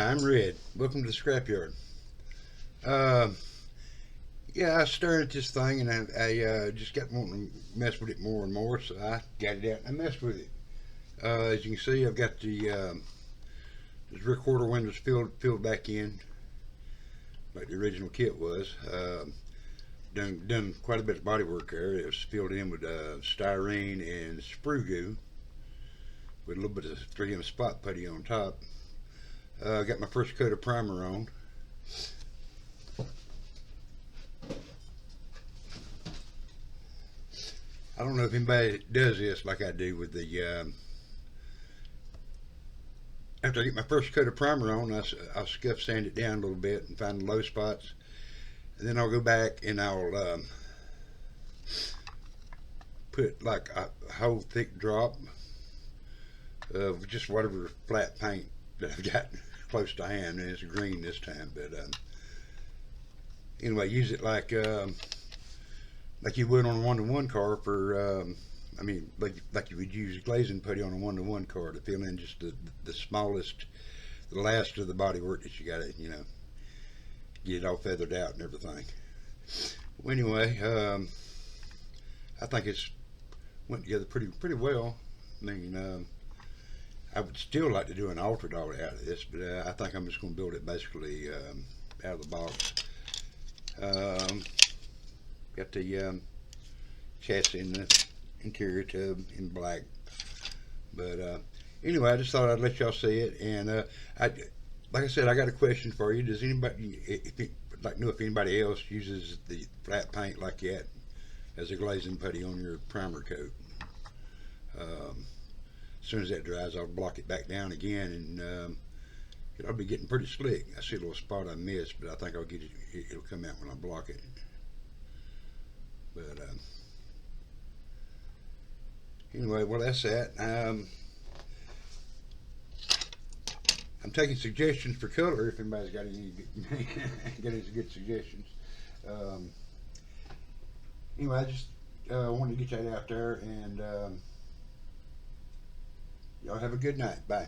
Hi, I'm Red. Welcome to the scrapyard. Uh, yeah, I was staring at this thing and I just got wanting to mess with it more and more, so I got it out and I messed with it. As you can see, I've got the recorder windows filled back in like the original kit was. Done quite a bit of body work there. It was filled in with styrene and sprue goo with a little bit of 3M spot putty on top. Got my first coat of primer on. I don't know if anybody does this like I do with the. After I get my first coat of primer on, I'll scuff sand it down a little bit and find the low spots, and then I'll go back and I'll put like a whole thick drop of just whatever flat paint that I've got close to hand, and it's green this time. But anyway, use it like you would on a one-to-one car for. I mean, like you would use glazing putty on a one-to-one car to fill in just the smallest, the last of the body work that you got to, get it all feathered out and everything. Well, anyway, I think it's went together pretty well. I mean, I would still like to do an altered out of this, but I think I'm just going to build it basically out of the box. Got the chassis in the interior tub in black, but anyway, I just thought I'd let y'all see it. And like I said, I got a question for you. Does anybody, know if anybody else uses the flat paint like that as a glazing putty on your primer coat? As soon as that dries, I'll block it back down again, and it'll be getting pretty slick. I see a little spot I missed, but I think I'll get it. It'll come out when I block it. But anyway, well, that's that. I'm taking suggestions for color if anybody's got any good suggestions. Anyway, I just wanted to get that out there, and y'all have a good night. Bye.